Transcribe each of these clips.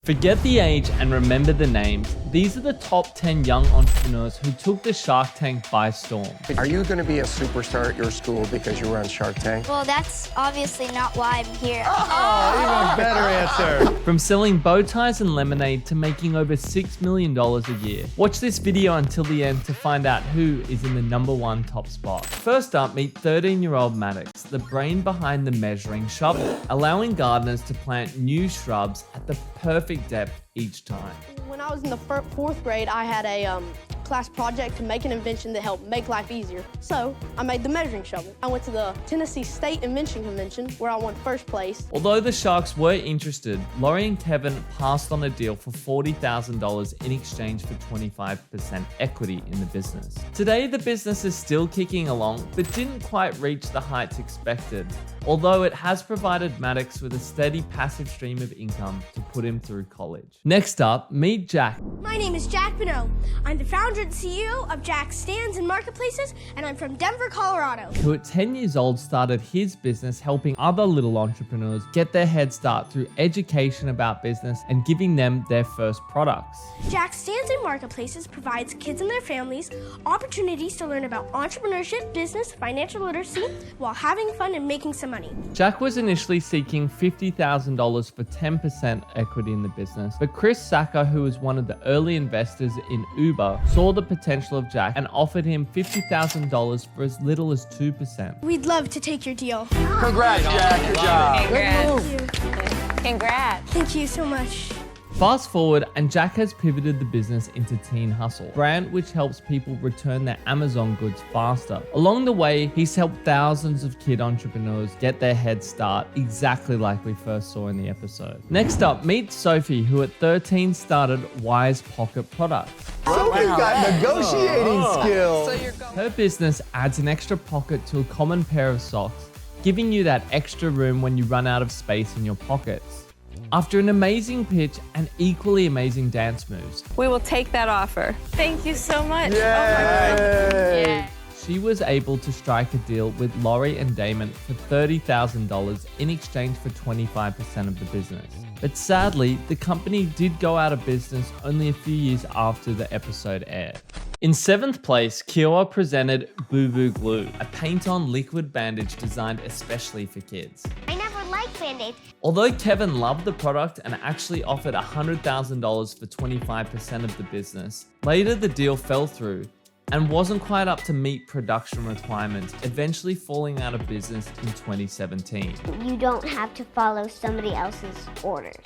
Forget the age and remember the names. These are the top 10 young entrepreneurs who took the Shark Tank by storm. Are you going to be a superstar at your school because you were on Shark Tank? Well, that's obviously not why I'm here. Oh, even better answer. From selling bow ties and lemonade to making over $6 million a year. Watch this video until the end to find out who is in the #1 top spot. First up, meet 13-year-old Maddox, the brain behind the measuring shovel, allowing gardeners to plant new shrubs at the perfect depth each time. When I was in the fourth grade, I had a class project to make an invention that helped make life easier. So I made the measuring shovel. I went to the Tennessee State Invention Convention where I won first place. Although the Sharks were interested, Laurie and Kevin passed on a deal for $40,000 in exchange for 25% equity in the business. Today, the business is still kicking along, but didn't quite reach the heights expected. Although it has provided Maddox with a steady passive stream of income to put him through college. Next up, meet Jack. My name is Jack Bonneau. I'm the founder and CEO of Jack Stands and Marketplaces, and I'm from Denver, Colorado. Who at 10 years old started his business helping other little entrepreneurs get their head start through education about business and giving them their first products. Jack Stands and Marketplaces provides kids and their families opportunities to learn about entrepreneurship, business, financial literacy, while having fun and making some money. Jack was initially seeking $50,000 for 10% equity in the business, but Chris Sacca, who was one of the early investors in Uber, saw the potential of Jack and offered him $50,000 for as little as 2%. We'd love to take your deal. Congrats, Jack. Good job. Thank you. Congrats. Thank you so much. Fast forward, and Jack has pivoted the business into Teen Hustle, brand which helps people return their Amazon goods faster. Along the way, he's helped thousands of kid entrepreneurs get their head start, exactly like we first saw in the episode. Next up, meet Sofi, who at 13 started Wise Pocket Products. Sophie's got negotiating skills. Her business adds an extra pocket to a common pair of socks, giving you that extra room when you run out of space in your pockets. After an amazing pitch and equally amazing dance moves, We will take that offer. Thank you so much. Yay. Yeah. she was able to strike a deal with Laurie and Damon for $30,000 in exchange for 25% of the business. But sadly, the company did go out of business only a few years after the episode aired. In 7th place, Kiowa presented Boo Boo Glue, a paint-on liquid bandage designed especially for kids. I never liked Band-Aids. Although Kevin loved the product and actually offered $100,000 for 25% of the business, later the deal fell through and wasn't quite up to meet production requirements, eventually falling out of business in 2017. You don't have to follow somebody else's orders.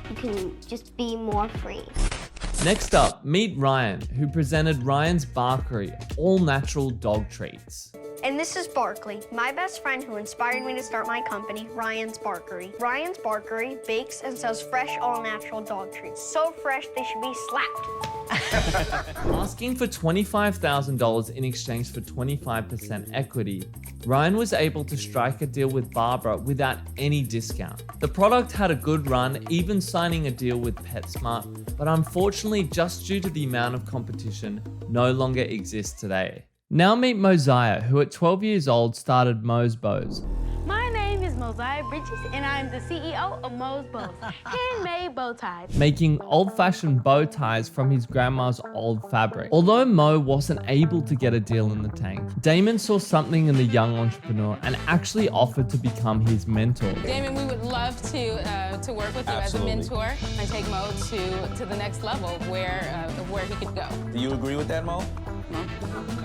You can just be more free. Next up, meet Ryan, who presented Ryan's Barkery, all-natural dog treats. And this is Barkley, my best friend who inspired me to start my company, Ryan's Barkery. Ryan's Barkery bakes and sells fresh, all-natural dog treats. So fresh, they should be slapped. Asking for $25,000 in exchange for 25% equity, Ryan was able to strike a deal with Barbara without any discount. The product had a good run, even signing a deal with PetSmart, but unfortunately, just due to the amount of competition, no longer exists today. Now meet Mosiah, who at 12 years old started Mo's Bows. My name is Mosiah Richest, and I'm the CEO of Mo's Bows, handmade bow ties. Making old-fashioned bow ties from his grandma's old fabric. Although Mo wasn't able to get a deal in the tank, Damon saw something in the young entrepreneur and actually offered to become his mentor. Damon, we would love to work with you as a mentor and take Mo to the next level where he could go. Do you agree with that, Mo?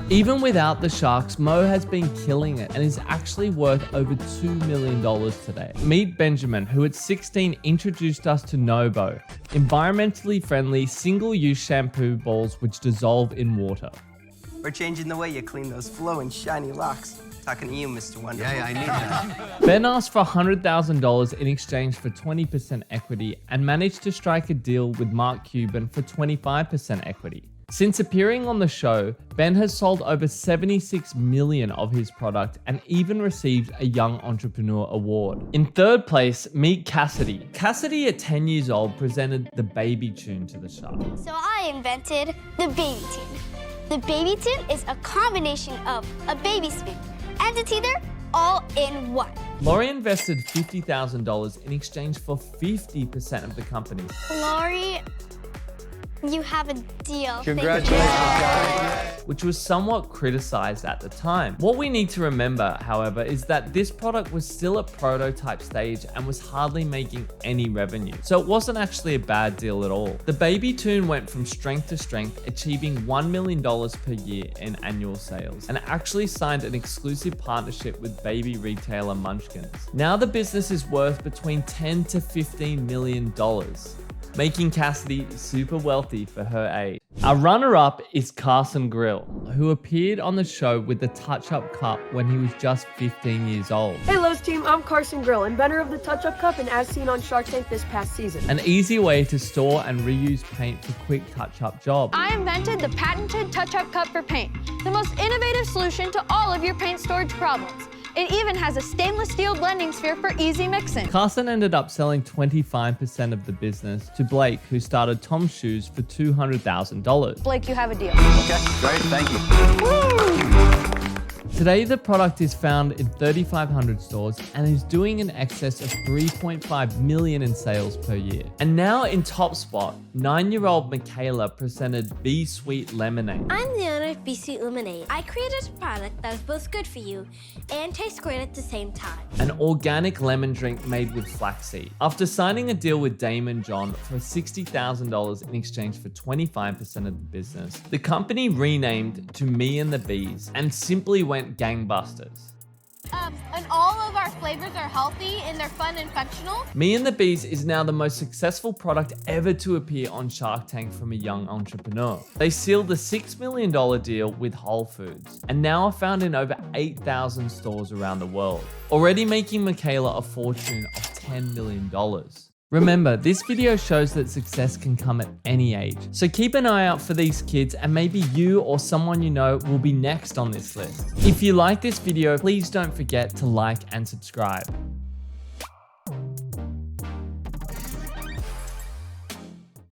Even without the Sharks, Mo has been killing it and is actually worth over $2 million today. Meet Benjamin, who at 16 introduced us to Nohbo, environmentally friendly single-use shampoo balls which dissolve in water. We're changing the way you clean those flowing, shiny locks. Talking to you, Mr. Wonderful. Yeah, I need that. Ben asked for $100,000 in exchange for 20% equity and managed to strike a deal with Mark Cuban for 25% equity. Since appearing on the show, Ben has sold over 76 million of his product and even received a Young Entrepreneur Award. In 3rd place, meet Cassidy. Cassidy at 10 years old presented the Baby Tune to the Shark. So I invented the Baby Toon. The Baby Toon is a combination of a baby spoon and a teeter all in one. Lori invested $50,000 in exchange for 50% of the company. Lori, you have a deal. Congratulations, guys. Which was somewhat criticized at the time. What we need to remember, however, is that this product was still at prototype stage and was hardly making any revenue. So it wasn't actually a bad deal at all. The baby Toon went from strength to strength, achieving $1 million per year in annual sales, and actually signed an exclusive partnership with baby retailer Munchkins. Now the business is worth between $10 to $15 million. Making Cassidy super wealthy for her age. Our runner-up is Carson Grill, who appeared on the show with the touch-up cup when he was just 15 years old. Hey Lowe's team, I'm Carson Grill, inventor of the touch-up cup and as seen on Shark Tank this past season. An easy way to store and reuse paint for quick touch-up jobs. I invented the patented touch-up cup for paint, the most innovative solution to all of your paint storage problems. It even has a stainless steel blending sphere for easy mixing. Carson ended up selling 25% of the business to Blake, who started Tom's Shoes for $200,000. Blake, you have a deal. Okay, great, thank you. Woo! Today, the product is found in 3,500 stores and is doing in excess of $3.5 million in sales per year. And now in top spot, 9-year-old Mikaila presented Be Sweet Lemonade. I'm the owner of Be Sweet Lemonade. I created a product that is both good for you and tastes great at the same time. An organic lemon drink made with flaxseed. After signing a deal with Damon John for $60,000 in exchange for 25% of the business, the company renamed to Me and the Bees and simply went gangbusters. And all of our flavors are healthy and they're fun and functional. Me and the Bees is now the most successful product ever to appear on Shark Tank from a young entrepreneur. They sealed a $6 million deal with Whole Foods and now are found in over 8,000 stores around the world, already making Mikaila a fortune of $10 million. Remember, this video shows that success can come at any age. So keep an eye out for these kids and maybe you or someone you know will be next on this list. If you like this video, please don't forget to like and subscribe.